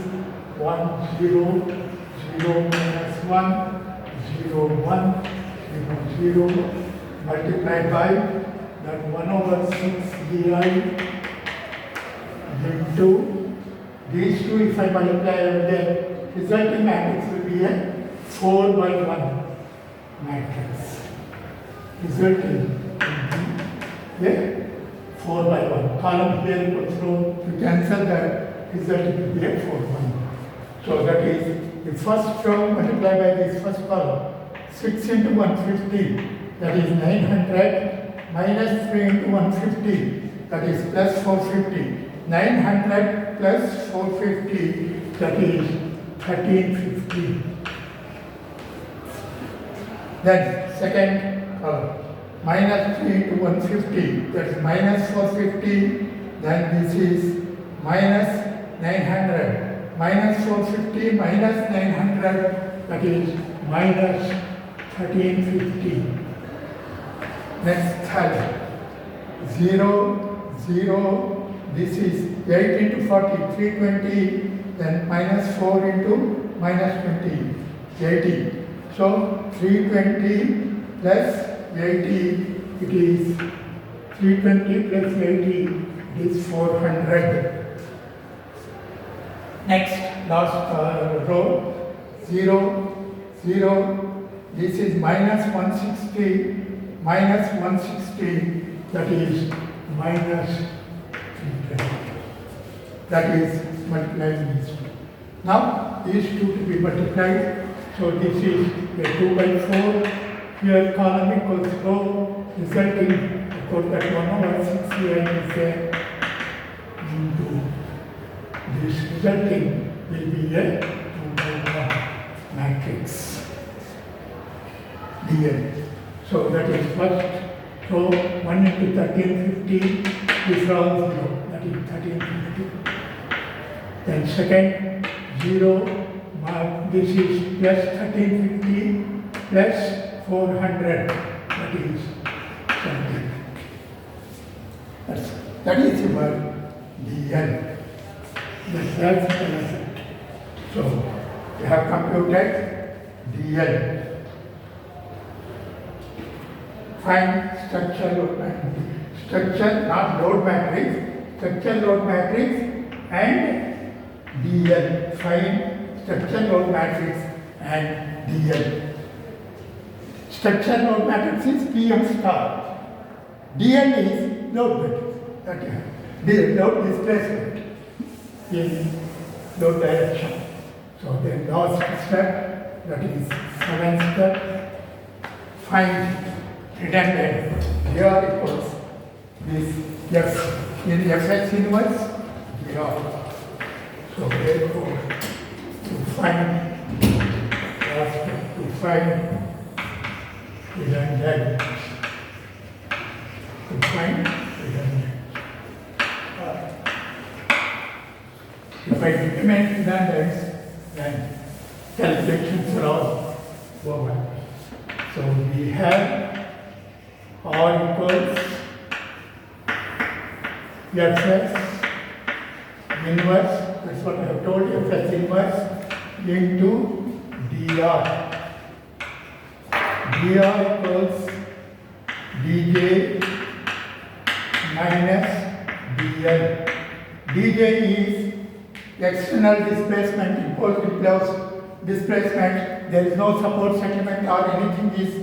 1, 0, 0 minus 1, 0, 1, 0, 0 multiplied by that 1 over 6 di into these two. If I multiply over there, resulting matrix will be a 4 by 1 matrix. Resulting yeah, 4 by 1. Column here equals row. To cancel that, result will be a 4 1. So that is the first row multiplied by this first column. 6 into 150, that is 900, minus 3 into 150, that is plus 450. 900 plus 450, that is 1350. Then second column. Minus 3 into 150, that is minus 450, then this is minus 900, minus 450 minus 900, that is minus 1350. Next third, 0, 0, this is 8 into 40, 320, then minus 4 into minus 20, 80. So 320 plus 80, it is 320 plus 80, it is 400. Next, last row, 0, 0, this is minus 160, that is minus 320. That is multiplying these two. Now, these two to be multiplied, so this is a 2 by 4. Here column equals row, resulting, of course, that 1 over 6 here is there into this, resulting will be a 2 by 1 matrix. DL. So that is first row 1 into 1350, this row 0, that is 1350. Then second 0, this is plus 1350 plus 400, that is 17. That is your DL. That's the result. So you have computed DL. Find structure load matrix. Structure, not load matrix, structure load matrix and DL. Find structure load matrix and DL. Structure load matrix is PM star. DL is load matrix. That is load displacement in slope direction. So the last step, that is seventh step, find redundant. Here equals this f in fx inverse here. So therefore, to find redundant, if I determine redundance, then calculations are all over. So we have R equals fx inverse, that's what I have told, fx inverse into dr. dr equals dj minus dl. dj is external displacement, imposed displacement. There is no support settlement or anything is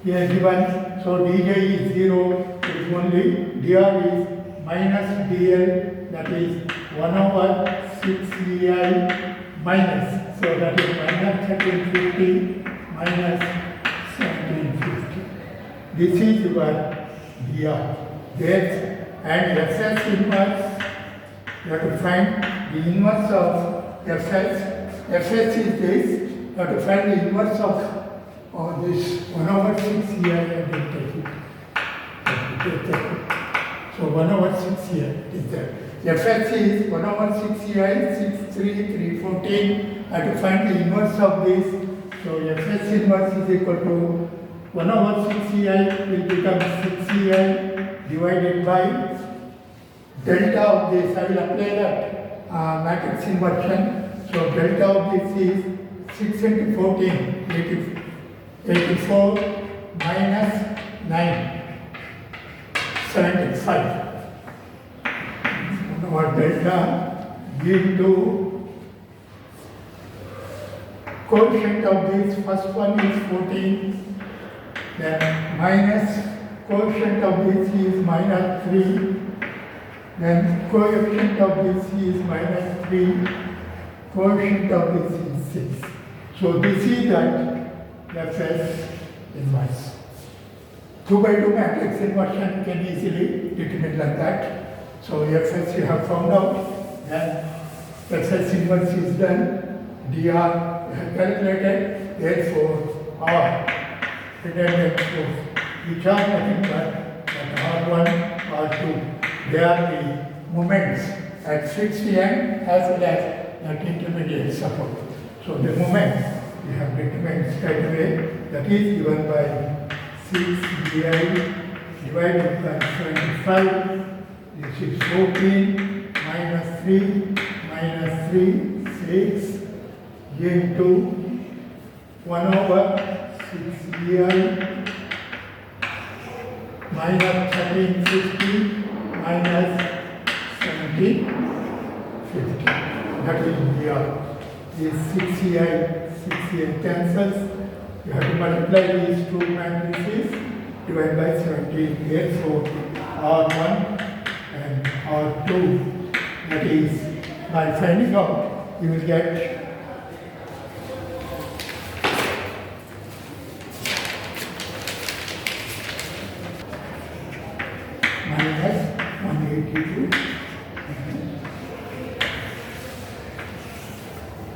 here given. So dj is 0, it is only dr is minus dl, that is 1 over 6 ei minus. So that is minus 1350 minus 1750. This is your dr. And fx inverse, you have to find the inverse of fx. fx is this, you have to find the inverse of this 1 over 6 ei, I will take it. So 1 over 6 here is there. fx is 1 over 6 ei, 6, 3, 3, 14. I have to find the inverse of this. So fx inverse is equal to 1 over 6 ei will become 6 ei divided by delta of this. I will apply that matrix inversion. So delta of this is 6 into 14, 84 minus 9, 75. Our delta into coefficient of this, first one is 14, then minus coefficient of this is minus 3, then coefficient of this is minus 3, coefficient of this is 6. So this is that fx inverse. 2 by 2 matrix inversion can easily determine like that. So fx you have found out, then fx inverse is done, dr you have calculated, therefore r redundant force, which are nothing but r1, r2. They are the moments at fixed end as well as at intermediate support. So the moment we have determined straight away, that is given by 6 di divided by 75. This is 14 minus 3 6 into 1 over 6 ei minus 1350 minus 1750. That is dr. This 6 ei cancels. You have to multiply these two matrices, divide by 17. Therefore, R1 and R2, that is, by finding out, you will get minus 182.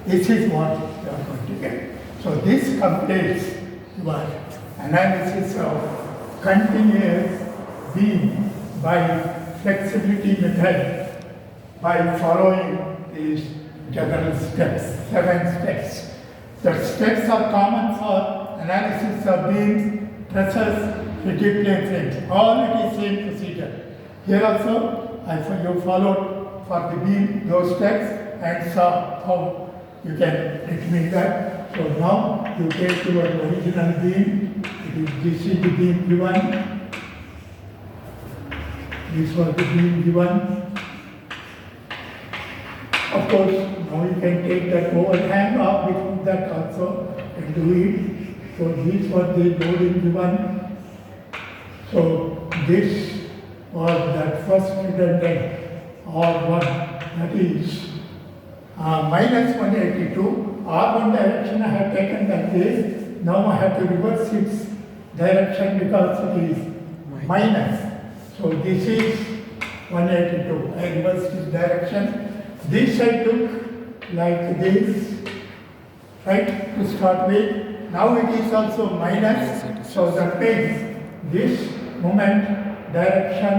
This is what you are going to get. So this completes your analysis of continuous beam by flexibility method by following these general steps, 7 steps. The steps are common for analysis of beams, trusses, rigid plane frames. All it is same procedure. Here also, you followed for the beam those steps and saw how you can determine that. So now you take your original beam. This is the beam given. This was the beam given. Of course, now you can take that overhang off with that also and do it. So this was the loading given. So this was that first redundant R1, that is minus 182. R1 direction I have taken like this. Now I have to reverse its direction because it is minus. So this is 182. I reversed its direction. This I took like this, right, to start with. Now it is also minus. So that means this moment direction,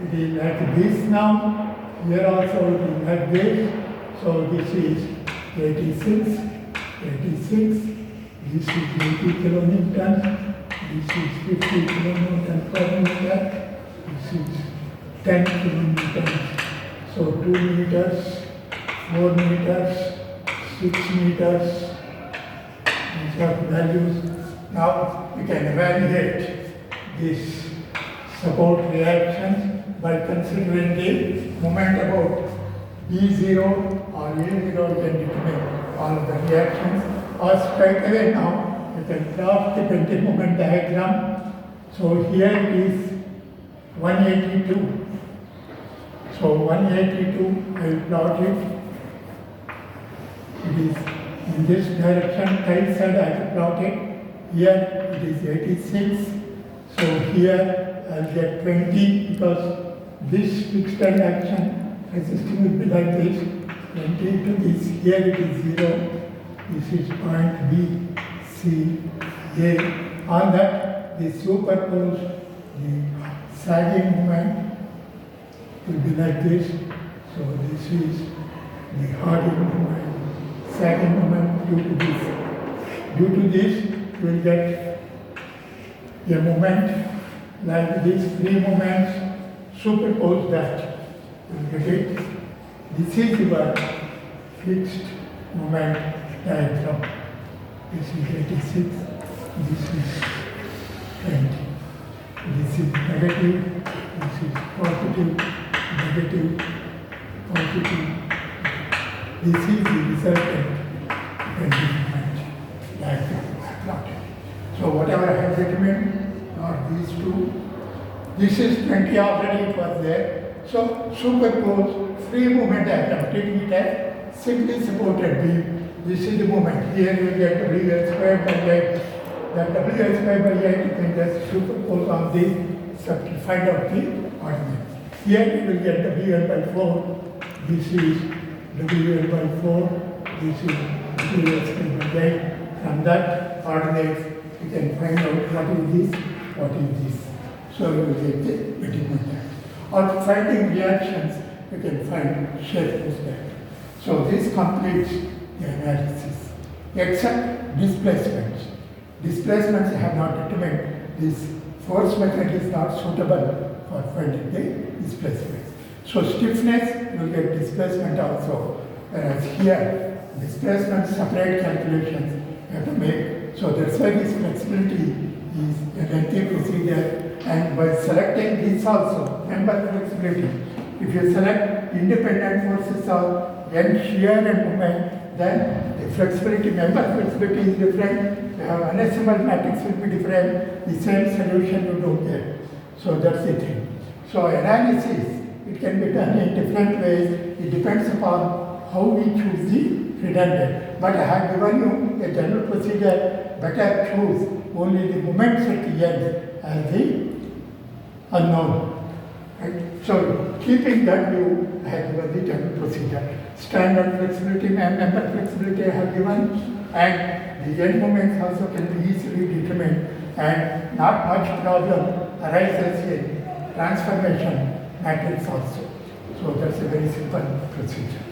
it is like this now. Here also it is like this. So this is 86. This is 80 kilonewton. This is 50 kilonewton per meter. This is 10 kilonewtons. So 2 meters, 4 meters, 6 meters. These are values. Now we can evaluate this support reactions by considering the moment about B0 or A0. You can determine all of the reactions. Or straight away now you can plot the bending moment diagram. So here it is 182. So 182, I will plot it. It is in this direction, right side I have plotted. Here it is 86. So here I will get 20 because this fixed action resisting will be like this. 20 to this. Here it is 0. This is point B, C, A. On that, the superpose the sagging moment will be like this. So this is the hardening moment, sagging moment due to this. Due to this, you will get a moment like these three moments, superpose that. You will get it. This is your fixed moment diagram. This is 86, this is 20. This is negative, this is positive, negative, positive. This is the resultant bending moment diagram. So whatever I have determined are these two. This is 20 already was there. So superpose free moment diagram, taking it as simply supported beam. This is the moment. Here you get WL squared by 8. That WL squared by 8 you can just superpose on the find out the ordinate. Here you will get WL by 4. This is WL by 4. This is WL squared by 8. From that ordinate you can find out what is this, what is this. So you will get the bending moment. Or finding reactions, you can find shape respect. So this completes the analysis, except displacements. Displacements have not determined. This force method is not suitable for finding the displacements. So stiffness, you will get displacement also, whereas here, displacement separate calculations you have to make. So that's why this flexibility is a lengthy procedure, and by selecting this also, member flexibility, if you select independent forces of end shear and moment, then the flexibility, member flexibility is different, unassembled matrix will be different, the same solution you don't get. So that's the thing. So analysis, it can be done in different ways, it depends upon how we choose the redundant. But I have given you a general procedure, better choose only the moments at the end as the unknown. Right? So keeping that view, I have given the general procedure. Standard flexibility, member flexibility I have given, and the end moments also can be easily determined, and not much problem arises in transformation matrix also. So that's a very simple procedure.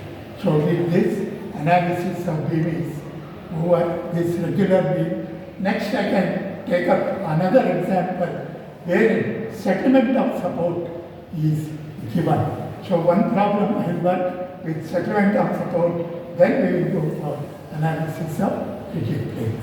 So with this analysis of beam is over, this regular beam. Next I can take up another example where settlement of support is given. So one problem I will work with settlement of support, then we will go for analysis of rigid plane.